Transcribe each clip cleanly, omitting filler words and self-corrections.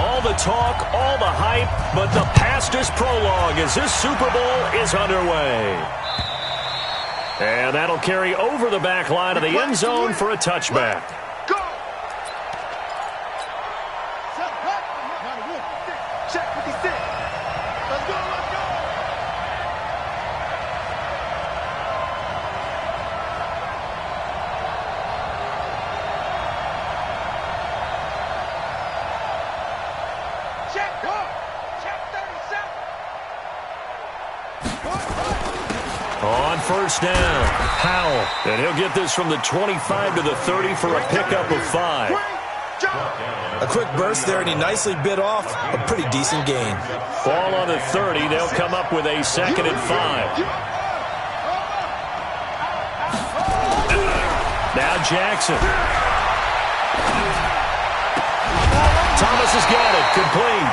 All the talk, all the hype, but the past is prologue as this Super Bowl is underway. And that'll carry over the back line of the end zone for a touchback. On first down, Howell. And he'll get this from the 25 to the 30 for a pickup of 5. A quick burst there, and he nicely bit off a pretty decent gain. Ball on the 30. They'll come up with a 2nd and 5. Now Jackson. Thomas has got it. Complete.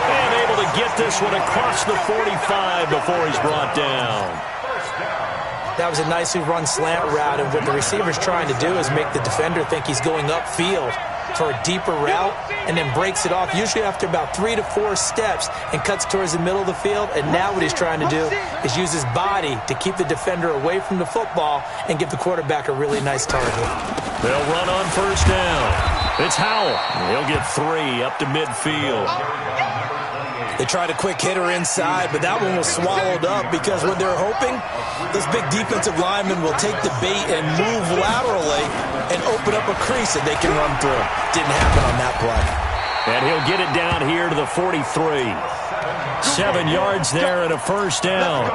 And able to get this one across the 45 before he's brought down. That was a nicely run slant route, and what the receiver's trying to do is make the defender think he's going upfield for a deeper route and then breaks it off, usually after about 3 to 4 steps, and cuts towards the middle of the field. And now what he's trying to do is use his body to keep the defender away from the football and give the quarterback a really nice target. They'll run on first down. It's Howell. He'll get 3 up to midfield. They tried a quick hitter inside, but that one was swallowed up because what they're hoping, those big defensive linemen will take the bait and move laterally and open up a crease that they can run through. Didn't happen on that play. And he'll get it down here to the 43. 7 yards there and a first down.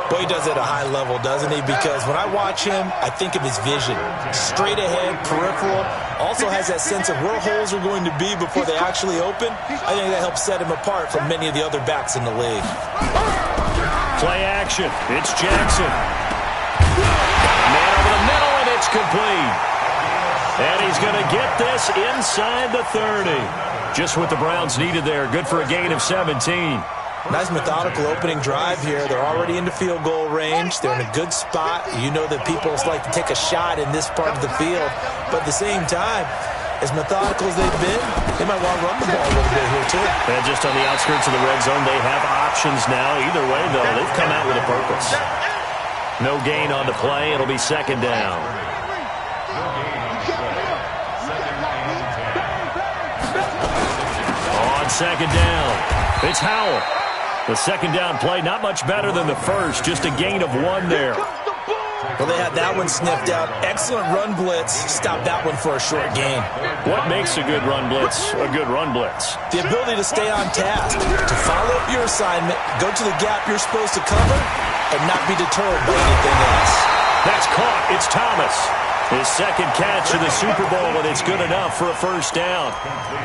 Boy, he does it at a high level, doesn't he? Because when I watch him, I think of his vision. Straight ahead, peripheral. Also has that sense of where holes are going to be before they actually open. I think that helps set him apart from many of the other backs in the league. Play action. It's Jackson. Man over the middle, and it's complete. And he's going to get this inside the 30. Just what the Browns needed there. Good for a gain of 17. Nice methodical opening drive here. They're already into field goal range. They're in a good spot. You know that people like to take a shot in this part of the field. But at the same time, as methodical as they've been, they might want to run the ball a little bit here too. And just on the outskirts of the red zone, they have options now. Either way, though, they've come out with a purpose. No gain on the play. It'll be 2nd down. On 2nd down, it's Howell. The 2nd down play, not much better than the first, just a gain of 1 there. Well, they had that one sniffed out. Excellent run blitz. Stop that one for a short gain. What makes a good run blitz a good run blitz? The ability to stay on task, to follow up your assignment, go to the gap you're supposed to cover, and not be deterred by anything else. That's caught. It's Thomas. His 2nd catch of the Super Bowl, and it's good enough for a first down.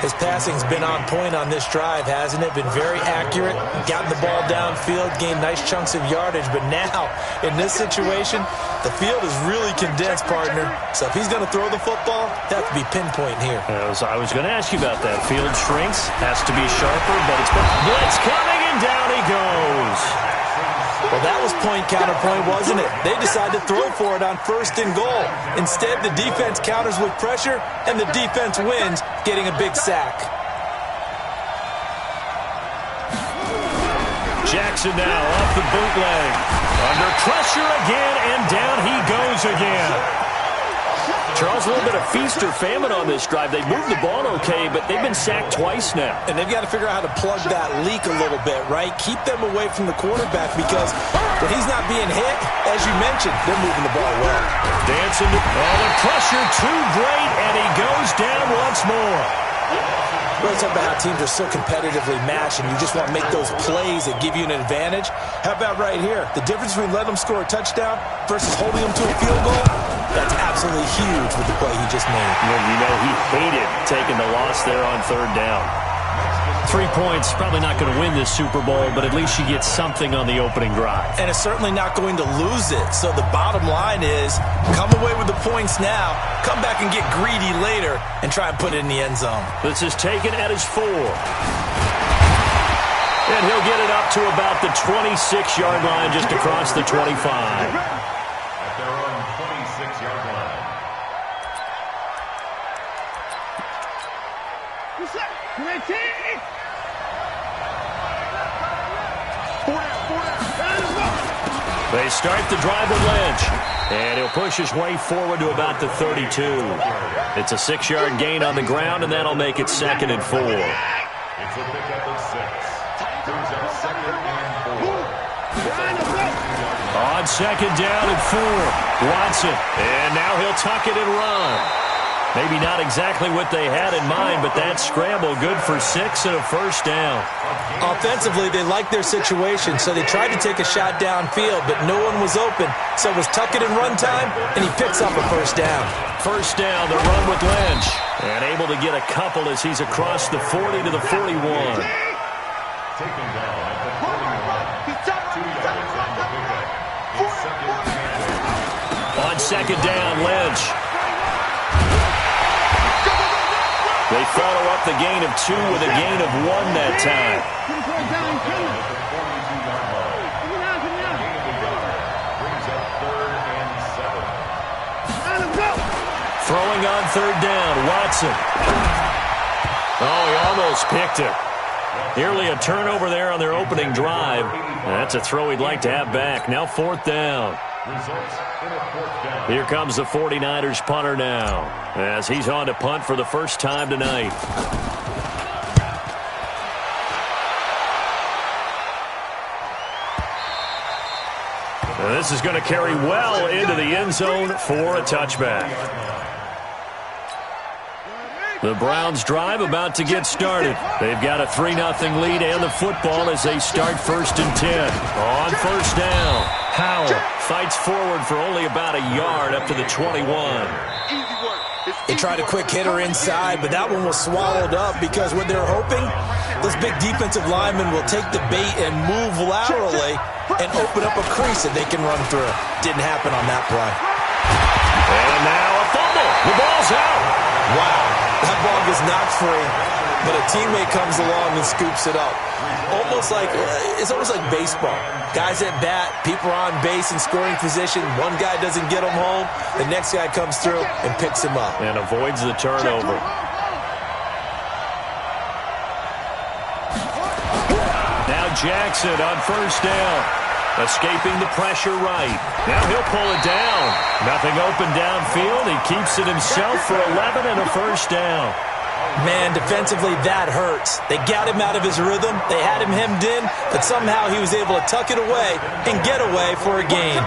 His passing's been on point on this drive, hasn't it? Been very accurate, gotten the ball downfield, gained nice chunks of yardage. But now, in this situation, the field is really condensed, partner. So if he's going to throw the football, that has to be pinpoint here. I was going to ask you about that. Field shrinks, has to be sharper, but it's blitz coming, and down he goes. Well, that was point-counterpoint, wasn't it? They decided to throw for it on 1st and goal. Instead, the defense counters with pressure, and the defense wins, getting a big sack. Jackson now off the bootleg. Under pressure again, and down he goes again. Charles, a little bit of feast or famine on this drive. They moved the ball okay, but they've been sacked twice now. And they've got to figure out how to plug that leak a little bit, right? Keep them away from the quarterback because when he's not being hit, as you mentioned, they're moving the ball well. Dancing to the pressure, too great, and he goes down once more. We're talking about how teams are so competitively matched, and you just want to make those plays that give you an advantage. How about right here? The difference between letting them score a touchdown versus holding them to a field goal, that's absolutely huge with the play he just made. Well, you know, he hated taking the loss there on 3rd down. 3 points, probably not going to win this Super Bowl, but at least you get something on the opening drive. And it's certainly not going to lose it. So the bottom line is, come away with the points now, come back and get greedy later, and try and put it in the end zone. This is taken at his 4. And he'll get it up to about the 26-yard line, just across the 25. At their own 26-yard line. They start the drive with Lynch, and he'll push his way forward to about the 32. It's a 6-yard gain on the ground, and that'll make it 2nd and 4. It's a pickup of 6. Brings up 2nd and 4. On 2nd down and 4, Watson, and now he'll tuck it and run. Maybe not exactly what they had in mind, but that scramble good for 6 and a first down. Offensively, they liked their situation, so they tried to take a shot downfield, but no one was open. So it was tuck it and run time, and he picks up a first down. First down, the run with Lynch. And able to get a couple as he's across the 40 to the 41. Taken down at the 41. 2 yards on the pickup. It's 2nd and 10. On 2nd down, Lynch. They follow up the gain of 2 with a gain of 1 that time. Throwing on 3rd down, Watson. Oh, he almost picked it. Nearly a turnover there on their opening drive. That's a throw he'd like to have back. Now 4th down. Here comes the 49ers punter now, as he's on to punt for the first time tonight. And this is going to carry well into the end zone for a touchback. The Browns drive about to get started. They've got a 3-0 lead and the football as they start 1st and 10. On 1st down, Howell fights forward for only about a yard up to the 21. They tried a quick hitter inside, but that one was swallowed up because what they're hoping, those big defensive linemen will take the bait and move laterally and open up a crease that they can run through. Didn't happen on that play. And now a fumble. The ball's out. Wow. That ball gets knocked free, but a teammate comes along and scoops it up. It's almost like baseball. Guys at bat, people are on base in scoring position. One guy doesn't get him home. The next guy comes through and picks him up. And avoids the turnover. Now Jackson on 1st down. Escaping the pressure right. Now he'll pull it down. Nothing open downfield. He keeps it himself for 11 and a first down. Man, defensively, that hurts. They got him out of his rhythm. They had him hemmed in, but somehow he was able to tuck it away and get away for a gain.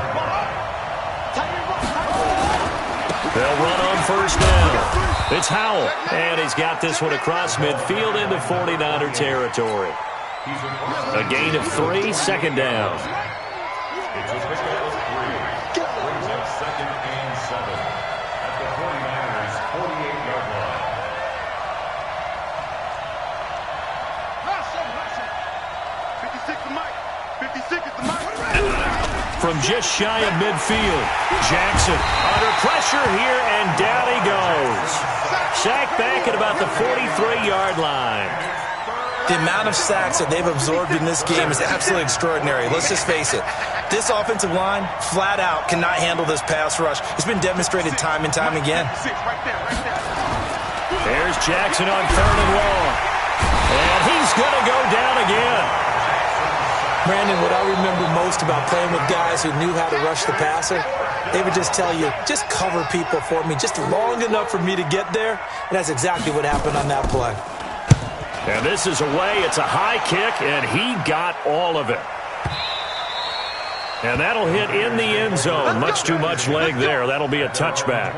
They'll run on 1st down. It's Howell, and he's got this one across midfield into 49er territory. A gain of 3, 2nd down. It's a pickup of 3. Brings up 2nd and 7 at the 49ers' 48-yard line. From just shy of midfield, Jackson under pressure here, and down he goes. Sacked back at about the 43-yard line. The amount of sacks that they've absorbed in this game is absolutely extraordinary. Let's just face it. This offensive line, flat out, cannot handle this pass rush. It's been demonstrated time and time again. There's Jackson on 3rd and long. And he's going to go down again. Brandon, what I remember most about playing with guys who knew how to rush the passer, they would just tell you, just cover people for me, just long enough for me to get there. And that's exactly what happened on that play. And this is away. It's a high kick, and he got all of it. And that'll hit in the end zone. Much too much leg there. That'll be a touchback.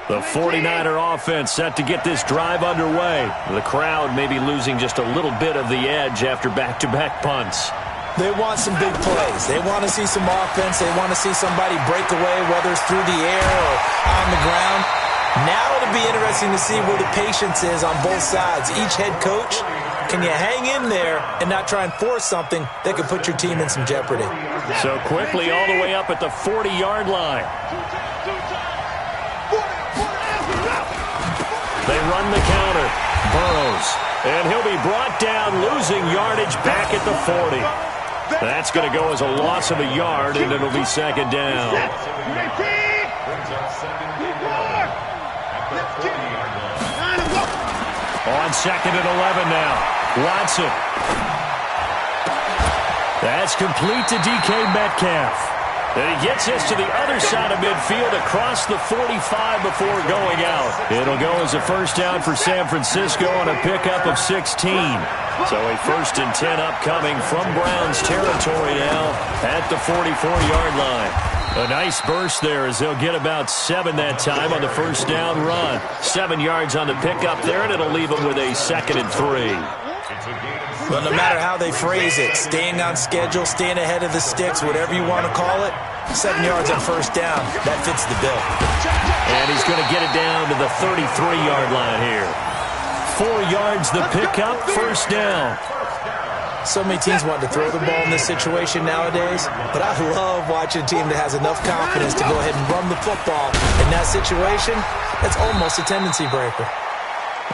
The 49er offense set to get this drive underway. The crowd may be losing just a little bit of the edge after back-to-back punts. They want some big plays. They want to see some offense. They want to see somebody break away, whether it's through the air or on the ground. Now it'll be interesting to see where the patience is on both sides. Each head coach, can you hang in there and not try and force something that could put your team in some jeopardy? So quickly all the way up at the 40-yard line. They run the counter. Burrows. And he'll be brought down, losing yardage back at the 40. That's going to go as a loss of a yard, and it'll be second down. Brings up second and 11 at the 40-yard line. On second and 11 now. Watson. That's complete to DK Metcalf. And he gets this to the other side of midfield across the 45 before going out. It'll go as a first down for San Francisco on a pickup of 16. So a 1st and 10 upcoming from Browns territory now at the 44-yard line. A nice burst there as they'll get about 7 that time on the first down run. 7 yards on the pickup there, and it'll leave them with a 2nd and 3. Well, no matter how they phrase it, staying on schedule, staying ahead of the sticks, whatever you want to call it, 7 yards on first down, that fits the bill. And he's going to get it down to the 33-yard line here. 4 yards the pickup, first down. So many teams want to throw the ball in this situation nowadays, but I love watching a team that has enough confidence to go ahead and run the football. In that situation, that's almost a tendency breaker.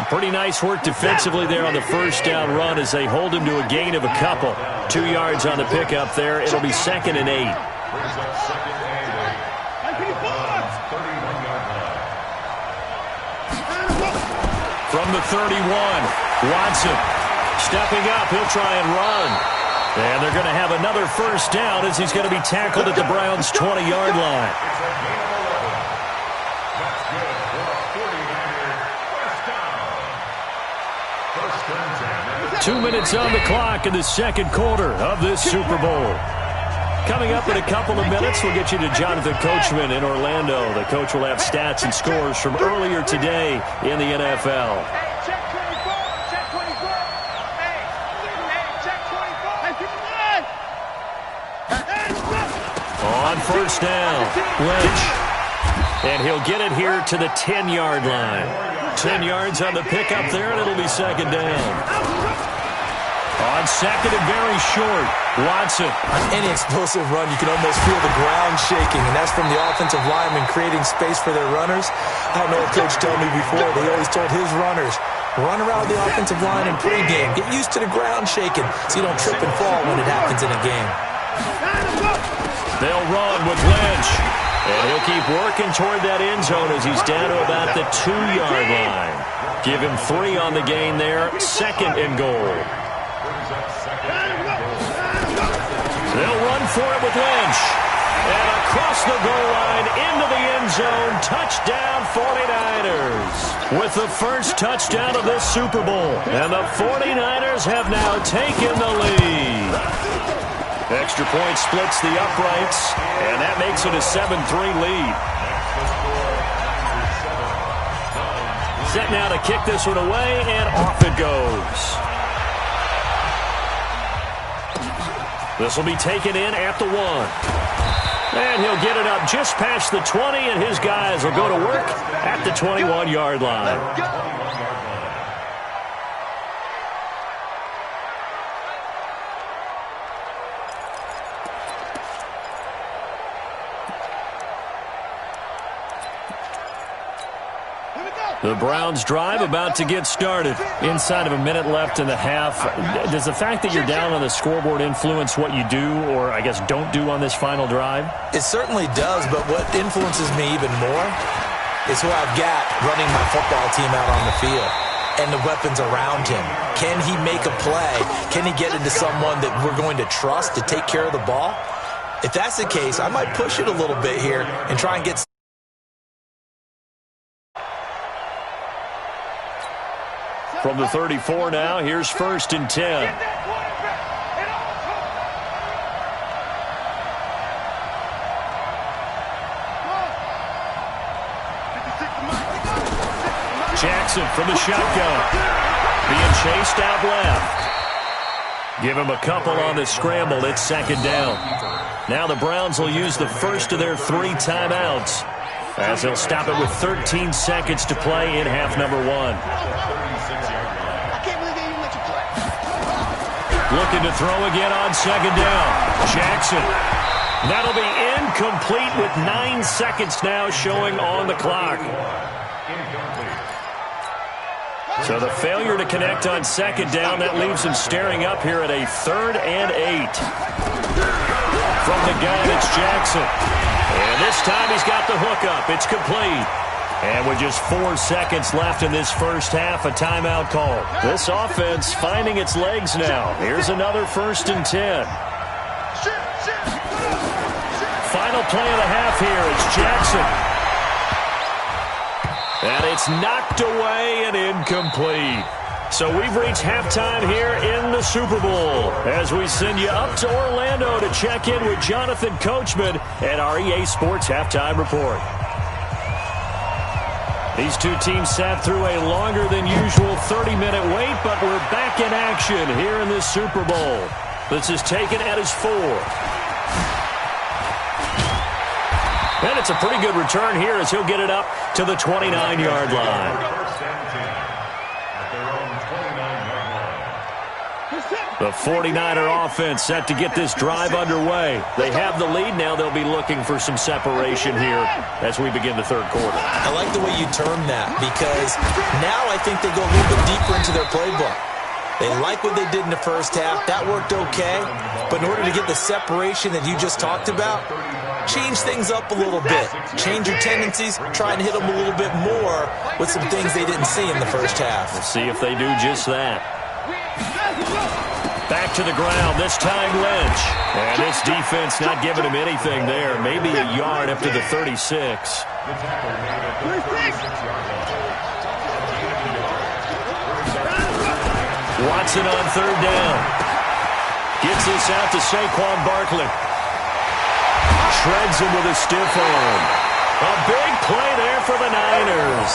Pretty nice work defensively there on the first down run as they hold him to a gain of a couple. 2 yards on the pickup there. It'll be 2nd and 8. Brings up second and 8 at the 31-yard line. From the 31, Watson stepping up. He'll try and run. And they're going to have another first down as he's going to be tackled at the Browns' 20-yard line. It's a gain of 11. That's good for a 49-yard first down. First and 10. 2 minutes on the clock in the second quarter of this Super Bowl. Coming up in a couple of minutes, we'll get you to Jonathan Coachman in Orlando. The coach will have stats and scores from earlier today in the NFL. Check 24. Check 24. Hey, check 24. On first down, Lynch. And he'll get it here to the 10-yard line. 10 yards on the pickup there, and it'll be second down. On second and very short, Watson. On any explosive run, you can almost feel the ground shaking, and that's from the offensive linemen creating space for their runners. I don't know what Coach told me before. They always told his runners, run around the offensive line in pregame. Get used to the ground shaking so you don't trip and fall when it happens in a game. They'll run with Lynch. And he'll keep working toward that end zone as he's down to about the 2-yard line. Give him 3 on the gain there. 2nd and goal. They'll run for it with Lynch. And across the goal line into the end zone. Touchdown 49ers. With the first touchdown of this Super Bowl. And the 49ers have now taken the lead. Extra point splits the uprights, and that makes it a 7-3 lead. Set now to kick this one away, and off it goes. This will be taken in at the 1. And he'll get it up just past the 20, and his guys will go to work at the 21-yard line. The Browns drive about to get started. Inside of a minute left in the half. Does the fact that you're down on the scoreboard influence what you do, or I guess don't do on this final drive? It certainly does, but what influences me even more is who I've got running my football team out on the field and the weapons around him. Can he make a play? Can he get into someone that we're going to trust to take care of the ball? If that's the case, I might push it a little bit here and try and get. From the 34 now, here's 1st and 10. Jackson from the shotgun. Being chased out left. Give him a couple on the scramble. It's 2nd down. Now the Browns will use the first of their 3 timeouts as they'll stop it with 13 seconds to play in half number 1. Looking to throw again on 2nd down. Jackson. That'll be incomplete with 9 seconds now showing on the clock. So the failure to connect on second down, that leaves him staring up here at a 3rd and 8. From the gun, it's Jackson. And this time he's got the hookup. It's complete. And with just 4 seconds left in this first half, a timeout call. This offense finding its legs now. Here's another 1st and 10. Final play of the half here. It's Jackson. And it's knocked away and incomplete. So we've reached halftime here in the Super Bowl as we send you up to Orlando to check in with Jonathan Coachman at our EA Sports Halftime Report. These two teams sat through a longer than usual 30-minute wait, but we're back in action here in this Super Bowl. This is taken at his 4th. And it's a pretty good return here as he'll get it up to the 29-yard line. The 49er offense set to get this drive underway. They have the lead. Now they'll be looking for some separation here as we begin the 3rd quarter. I like the way you term that because now I think they go a little bit deeper into their playbook. They like what they did in the first half. That worked okay. But in order to get the separation that you just talked about, change things up a little bit. Change your tendencies. Try and hit them a little bit more with some things they didn't see in the first half. We'll see if they do just that. Back to the ground, this time Lynch. And this defense not giving him anything there. Maybe a yard up to the 36. Watson on 3rd down. Gets this out to Saquon Barkley. Shreds him with a stiff arm. A big play there for the Niners.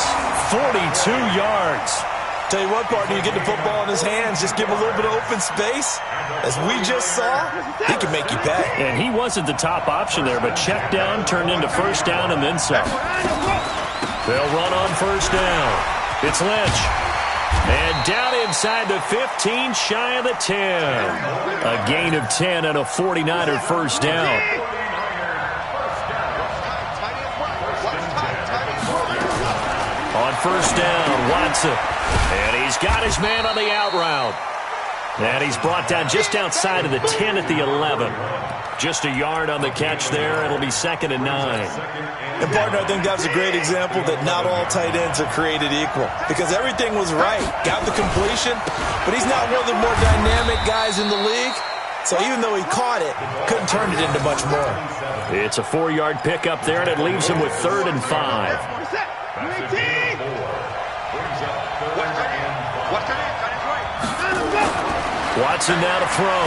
42 yards. Tell you what, partner, you get the football in his hands, just give him a little bit of open space. As we just saw, he can make you pay. And he wasn't the top option there, but check down turned into 1st down and then some. They'll run on 1st down. It's Lynch. And down inside the 15, shy of the 10. A gain of 10 and a 49er 1st down. On 1st down, Watson. And he's got his man on the out route. And he's brought down just outside of the 10 at the 11. Just a yard on the catch there. It'll be 2nd and 9. And, partner, I think that's a great example that not all tight ends are created equal. Because everything was right. Got the completion, but he's not one of the more dynamic guys in the league. So even though he caught it, couldn't turn it into much more. It's a 4-yard pickup there, and it leaves him with 3rd and 5. Watson now to throw.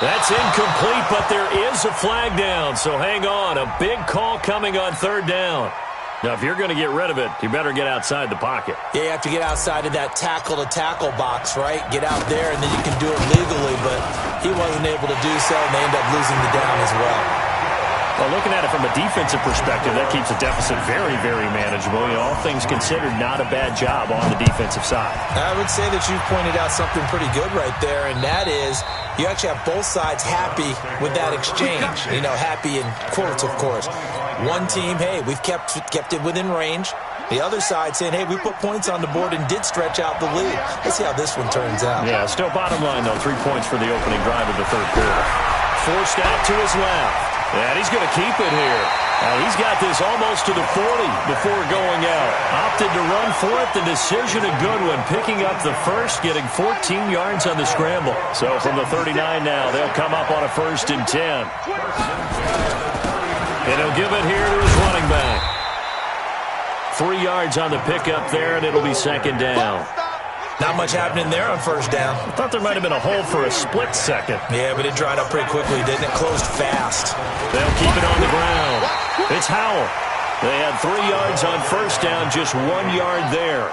That's incomplete, but there is a flag down, so hang on. A big call coming on 3rd down. Now, if you're going to get rid of it, you better get outside the pocket. Yeah, you have to get outside of that tackle-to-tackle box, right? Get out there, and then you can do it legally, but he wasn't able to do so, and they end up losing the down as well. Well, looking at it from a defensive perspective, that keeps the deficit very, very manageable. You know, all things considered, not a bad job on the defensive side. I would say that you've pointed out something pretty good right there, and that is you actually have both sides happy with that exchange. You know, happy in quotes, of course. One team, hey, we've kept it within range. The other side saying, hey, we put points on the board and did stretch out the lead. Let's see how this one turns out. Yeah, still bottom line, though, 3 points for the opening drive of the 3rd quarter. Forced out to his left. And he's going to keep it here. He's got this almost to the 40 before going out. Opted to run for it. The decision a good one. Picking up the first, getting 14 yards on the scramble. So from the 39 now, they'll come up on a 1st and 10. And he'll give it here to his running back. 3 yards on the pickup there, and it'll be 2nd down. Not much happening there on 1st down. I thought there might have been a hole for a split second. Yeah, but it dried up pretty quickly, didn't it? Closed fast. They'll keep it on the ground. It's Howell. They had 3 yards on 1st down, just 1 yard there.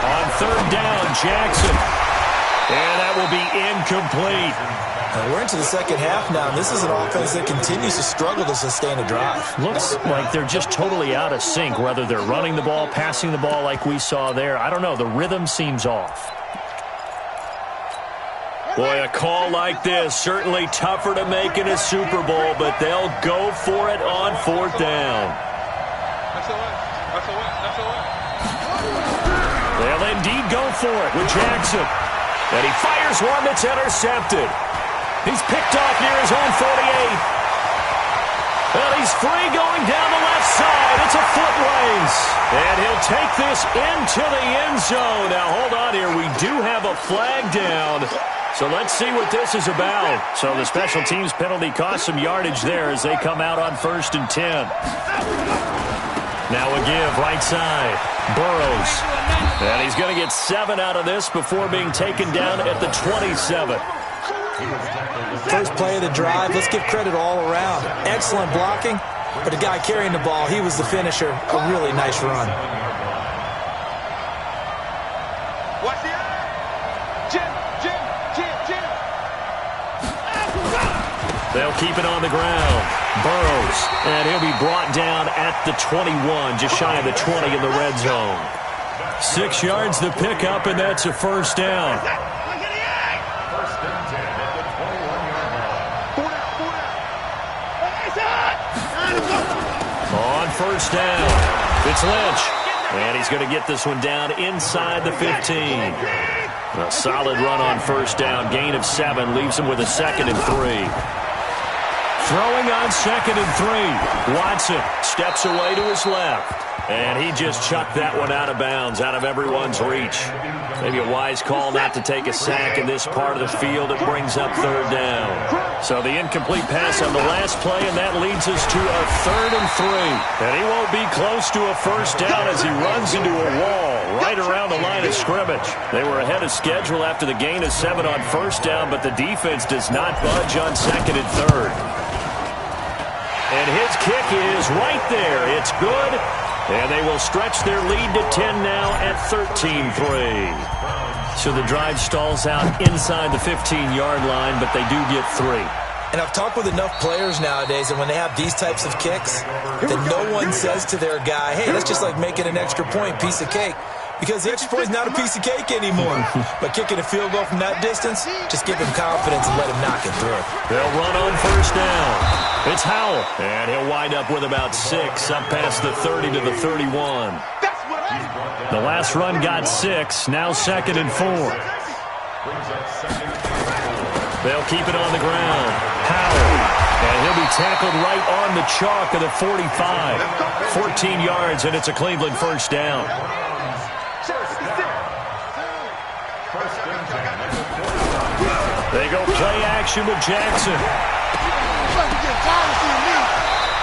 On 3rd down, Jackson. And that will be incomplete. We're into the 2nd half now, and this is an offense that continues to struggle to sustain a drive. Looks like they're just totally out of sync, whether they're running the ball, passing the ball like we saw there. I don't know. The rhythm seems off. Boy, a call like this, certainly tougher to make in a Super Bowl, but they'll go for it on 4th down. They'll indeed go for it with Jackson. And he fires one that's intercepted. He's picked off near his own 48. And he's free going down the left side. It's a foot race. And he'll take this into the end zone. Now, hold on here. We do have a flag down. So let's see what this is about. So the special teams penalty cost some yardage there as they come out on 1st and 10. Now a give right side. Burrows. And he's going to get 7 out of this before being taken down at the 27. First play of the drive, let's give credit all around. Excellent blocking, but the guy carrying the ball, he was the finisher. A really nice run. Watch the Jim. They'll keep it on the ground. Burrows, and he'll be brought down at the 21, just shy of the 20 in the red zone. 6 yards the pickup, and that's a 1st down. On 1st down, it's Lynch. And he's going to get this one down inside the 15. A solid run on 1st down. Gain of 7 leaves him with a 2nd and 3. Throwing on 2nd and 3. Watson steps away to his left. And he just chucked that one out of bounds, out of everyone's reach. Maybe a wise call not to take a sack in this part of the field. It brings up 3rd down. So the incomplete pass on the last play, and that leads us to a 3rd and 3. And he won't be close to a 1st down as he runs into a wall right around the line of scrimmage. They were ahead of schedule after the gain of 7 on 1st down, but the defense does not budge on 2nd and 3rd. And his kick is right there. It's good. And they will stretch their lead to 10 now at 13-3. So the drive stalls out inside the 15-yard line, but they do get 3. And I've talked with enough players nowadays, and when they have these types of kicks, that no one says to their guy, hey, that's just like making an extra point, piece of cake. Because the extra point is not a piece of cake anymore. But kicking a field goal from that distance, just give him confidence and let him knock it through. They'll run on 1st down. It's Howell. And he'll wind up with about 6 up past the 30 to the 31. The last run got 6. Now 2nd and 4. They'll keep it on the ground. Howell. And he'll be tackled right on the chalk of the 45. 14 yards, and it's a Cleveland 1st down. They go play action with Jackson.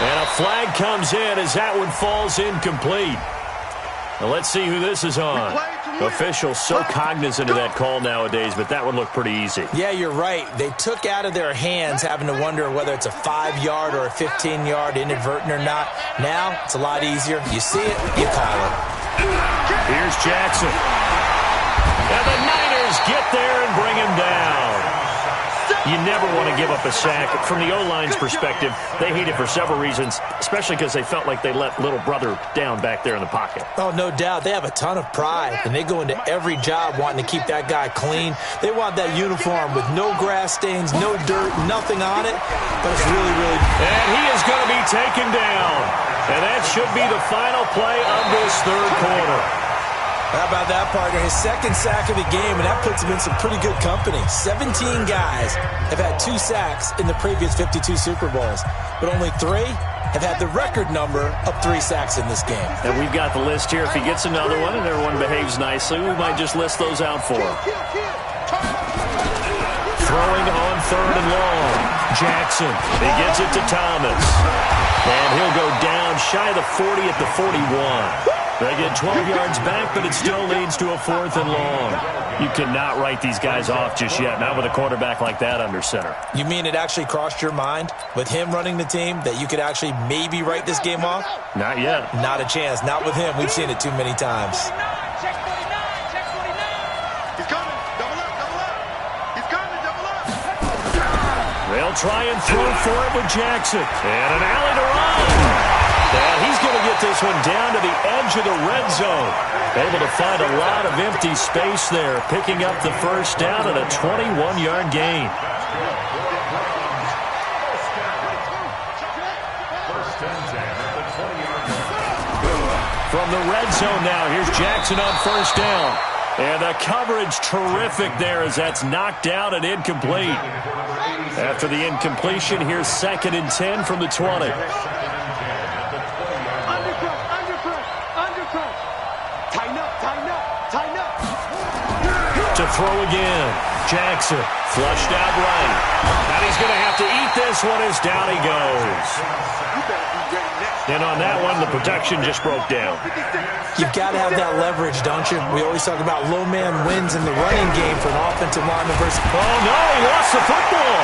And a flag comes in as that one falls incomplete. Now let's see who this is on. Officials so cognizant of that call nowadays, but that one looked pretty easy. Yeah, you're right. They took out of their hands having to wonder whether it's a 5-yard or a 15-yard inadvertent or not. Now it's a lot easier. You see it, you call it. Here's Jackson. And the Niners get there and bring him down. You never want to give up a sack. From the O-line's perspective, they hate it for several reasons, especially because they felt like they let little brother down back there in the pocket. Oh, no doubt. They have a ton of pride, and they go into every job wanting to keep that guy clean. They want that uniform with no grass stains, no dirt, nothing on it, but it's really, really... And he is going to be taken down. And that should be the final play of this 3rd quarter. How about that, partner? His 2nd sack of the game, and that puts him in some pretty good company. 17 guys have had 2 sacks in the previous 52 Super Bowls, but only 3 have had the record number of 3 sacks in this game. And we've got the list here. If he gets another one and everyone behaves nicely, we might just list those out for him. Throwing on 3rd and long. Jackson. He gets it to Thomas. And he'll go down shy of the 40 at the 41. They get 12 yards back, but it still leads to a 4th and long. You cannot write these guys off just yet, not with a quarterback like that under center. You mean it actually crossed your mind, with him running the team, that you could actually maybe write this game off? Not yet. Not a chance. Not with him. We've seen it too many times. Check 49, check 49. He's coming. Double up. He's coming, double up. They'll try and throw for it with Jackson. And an alley to run. And he's going to get this one down to the edge of the red zone. Able to find a lot of empty space there, picking up the first down and a 21-yard gain. From the red zone now, here's Jackson on first down. And the coverage terrific there as that's knocked down and incomplete. After the incompletion, here's 2nd and 10 from the 20. To throw again. Jackson flushed out right. And he's going to have to eat this one as down he goes. And on that one, the protection just broke down. You've got to have that leverage, don't you? We always talk about low man wins in the running game for an offensive lineman versus... Oh, no, he lost the football.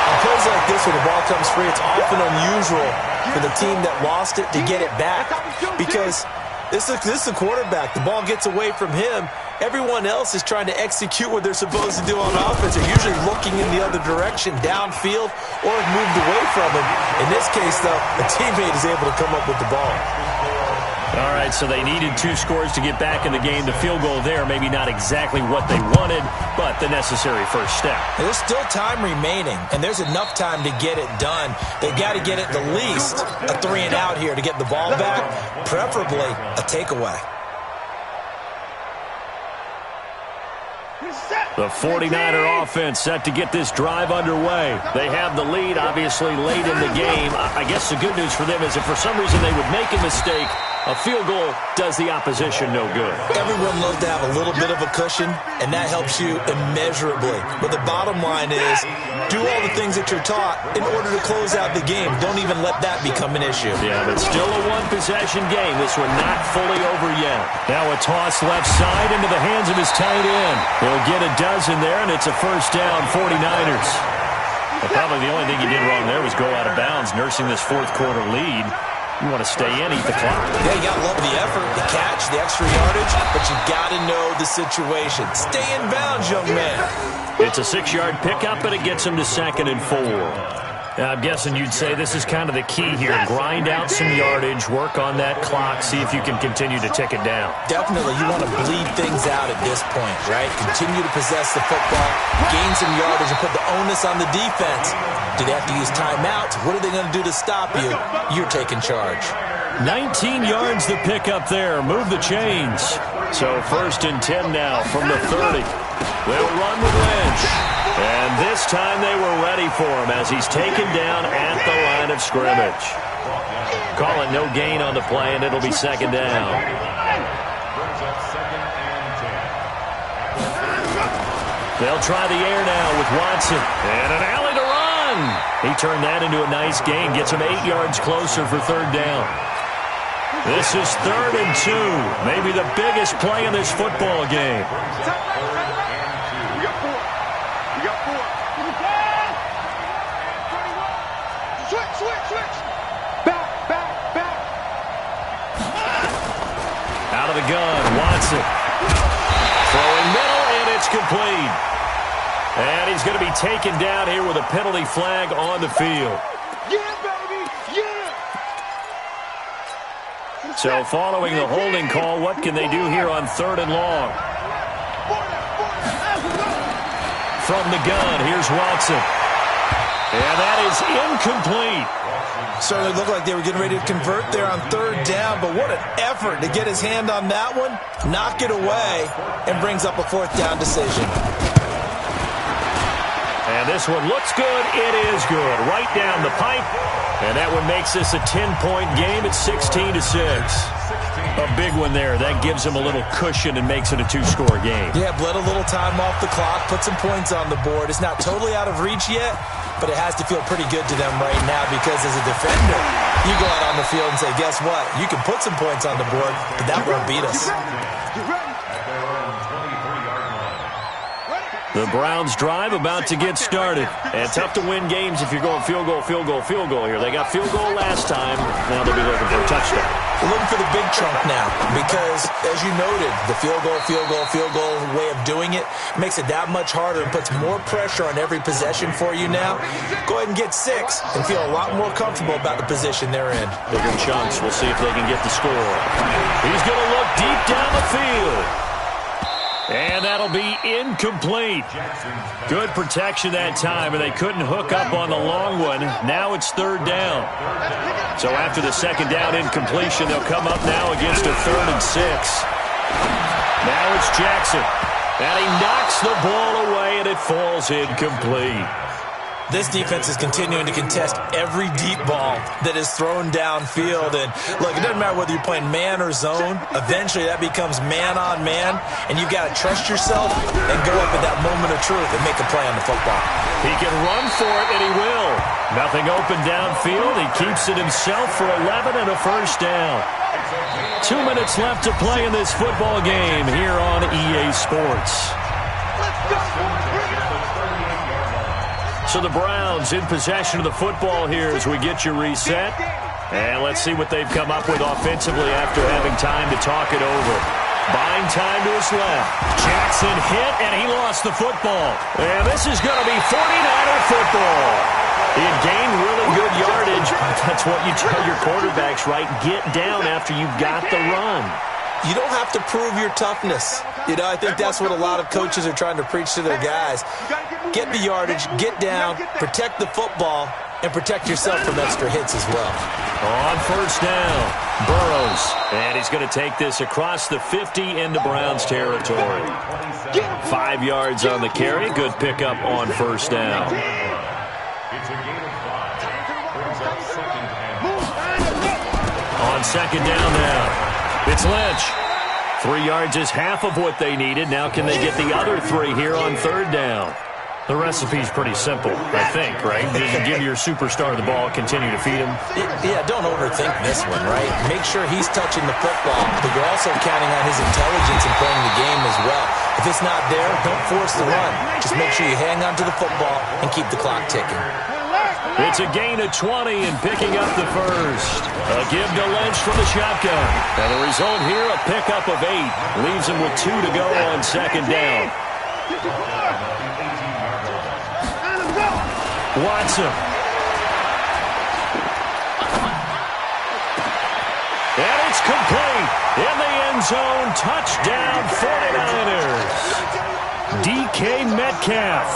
On plays like this, when the ball comes free, it's often unusual for the team that lost it to get it back because this is a quarterback. The ball gets away from him. Everyone else is trying to execute what they're supposed to do on offense. They're usually looking in the other direction, downfield, or have moved away from him. In this case, though, a teammate is able to come up with the ball. All right, so they needed 2 scores to get back in the game. The field goal there, maybe not exactly what they wanted, but the necessary first step. There's still time remaining, and there's enough time to get it done. They've got to get at the least a 3-and-out here to get the ball back, preferably a takeaway. The 49er offense set to get this drive underway. They have the lead, obviously, late in the game. I guess the good news for them is if for some reason they would make a mistake, a field goal does the opposition no good. Everyone loves to have a little bit of a cushion, and that helps you immeasurably. But the bottom line is, do all the things that you're taught in order to close out the game. Don't even let that become an issue. Yeah, but still a one-possession game. This one not fully over yet. Now a toss left side into the hands of his tight end. He'll get a dozen there, and it's a first down, 49ers. But probably the only thing he did wrong there was go out of bounds, nursing this fourth-quarter lead. You want to stay in, eat the clock. Yeah, you got to love the effort, the catch, the extra yardage, but you got to know the situation. Stay in bounds, young man. It's a 6-yard pickup, and it gets him to 2nd and 4. I'm guessing you'd say this is kind of the key here. Grind out some yardage, work on that clock, see if you can continue to tick it down. Definitely. You want to bleed things out at this point, right? Continue to possess the football, gain some yardage, and put the onus on the defense. Do they have to use timeouts? What are they going to do to stop you? You're taking charge. 19 yards to pick up there. Move the chains. So 1st and 10 now from the 30. They'll run with Lynch. And this time they were ready for him as he's taken down at the line of scrimmage. Call it no gain on the play, and it'll be 2nd down. They'll try the air now with Watson. And an alley to run. He turned that into a nice gain. Gets him 8 yards closer for 3rd down. This is 3rd and 2. Maybe the biggest play in this football game. Out of the gun, Watson. Throwing middle, and it's complete. And he's going to be taken down here with a penalty flag on the field. Yeah, baby, yeah. So following the holding call, what can they do here on 3rd and long? From the gun, here's Watson. And that is incomplete. Certainly looked like they were getting ready to convert there on 3rd down, but what an effort to get his hand on that one, knock it away, and brings up a 4th down decision. And this one looks good. It is good. Right down the pipe. And that one makes this a 10-point game at 16-6. A big one there. That gives them a little cushion and makes it a 2-score game. Yeah, bled a little time off the clock, put some points on the board. It's not totally out of reach yet, but it has to feel pretty good to them right now because as a defender, you go out on the field and say, guess what? You can put some points on the board, but that won't beat us. The Browns drive about to get started. And tough to win games if you're going field goal, field goal, field goal here. They got field goal last time. Now they'll be looking for a touchdown. They're looking for the big chunk now because, as you noted, the field goal way of doing it makes it that much harder and puts more pressure on every possession for you now. Go ahead and get 6 and feel a lot more comfortable about the position they're in. Bigger chunks. We'll see if they can get the score. He's going to look deep down the field. And that'll be incomplete. Good protection that time, and they couldn't hook up on the long one. Now it's 3rd down. So after the 2nd down incompletion, they'll come up now against a 3rd and 6. Now it's Jackson. And he knocks the ball away, and it falls incomplete. This defense is continuing to contest every deep ball that is thrown downfield. And, look, it doesn't matter whether you're playing man or zone. Eventually, that becomes man-on-man, and you've got to trust yourself and go up at that moment of truth and make a play on the football. He can run for it, and he will. Nothing open downfield. He keeps it himself for 11 and a 1st down. 2 minutes left to play in this football game here on EA Sports. So the Browns in possession of the football here as we get you reset. And let's see what they've come up with offensively after having time to talk it over. Buying time to his left. Jackson hit, and he lost the football. And this is going to be 49er football. He had gained really good yardage. That's what you tell your quarterbacks, right? Get down after you've got the run. You don't have to prove your toughness. I think that's what a lot of coaches are trying to preach to their guys. Get the yardage, get down, protect the football, and protect yourself from extra hits as well. On 1st down, Burrows. And he's going to take this across the 50 into Browns territory. 5 yards on the carry. Good pickup on 1st down. It's a gain of 5. Brings up 2nd and 1. On 2nd down now. It's Lynch. 3 yards is half of what they needed. Now can they get the other 3 here on 3rd down? The recipe's pretty simple, I think, right? You give your superstar the ball, continue to feed him. Yeah, don't overthink this one, right? Make sure he's touching the football, but you're also counting on his intelligence in playing the game as well. If it's not there, don't force the run. Just make sure you hang on to the football and keep the clock ticking. It's a gain of 20 and picking up the 1st. A give to Lynch from the shotgun. And the result here, a pickup of 8. Leaves him with 2 to go on 2nd down. Watson. And it's complete. In the end zone, touchdown 49ers. DK Metcalf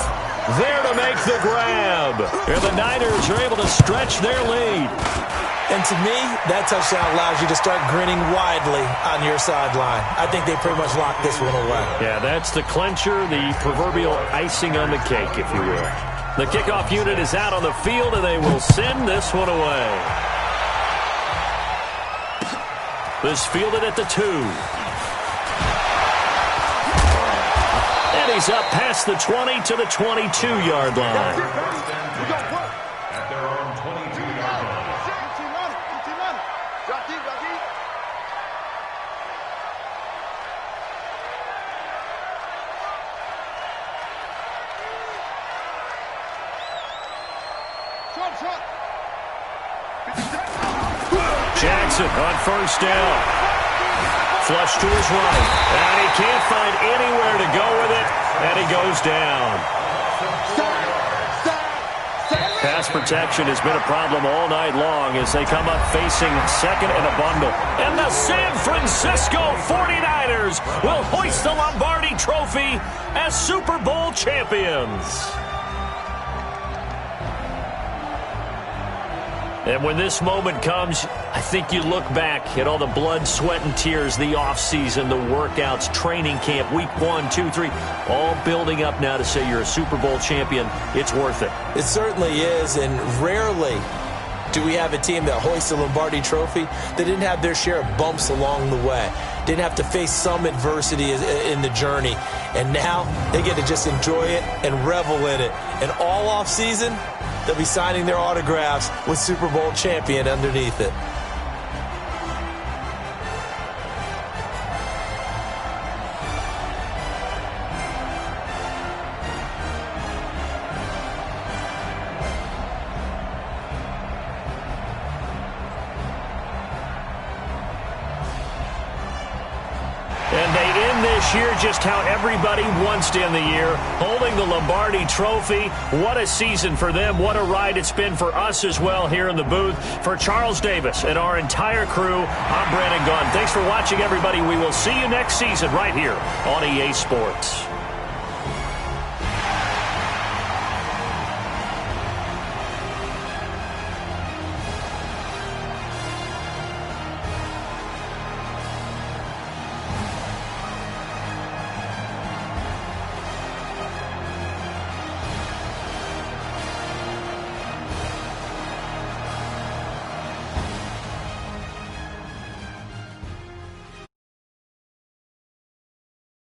there to make the grab. And the Niners are able to stretch their lead. And to me, that touchdown allows you to start grinning widely on your sideline. I think they pretty much locked this one away. Yeah, that's the clincher, the proverbial icing on the cake, if you will. The kickoff unit is out on the field, and they will send this one away. This fielded at the 2. And he's up past the 20 to the 22-yard line. At their own 22-yard line. Jackson on 1st down. Flush to his right. And he can't find anywhere to go with it. And he goes down. Pass protection has been a problem all night long as they come up facing 2nd and a bundle. And the San Francisco 49ers will hoist the Lombardi Trophy as Super Bowl champions. And when this moment comes, I think you look back at all the blood, sweat, and tears, the offseason, the workouts, training camp, week 1, 2, 3, all building up now to say you're a Super Bowl champion. It's worth it. It certainly is, and rarely do we have a team that hoists the Lombardi Trophy that didn't have their share of bumps along the way, didn't have to face some adversity in the journey, and now they get to just enjoy it and revel in it. And all offseason, they'll be signing their autographs with Super Bowl champion underneath it. end this year just how everybody wants to end the year, holding the Lombardi Trophy. What a season for them. What a ride it's been for us as well here in the booth. For Charles Davis and our entire crew, I'm Brandon Gaudin. Thanks for watching, everybody. We will see you next season right here on EA Sports.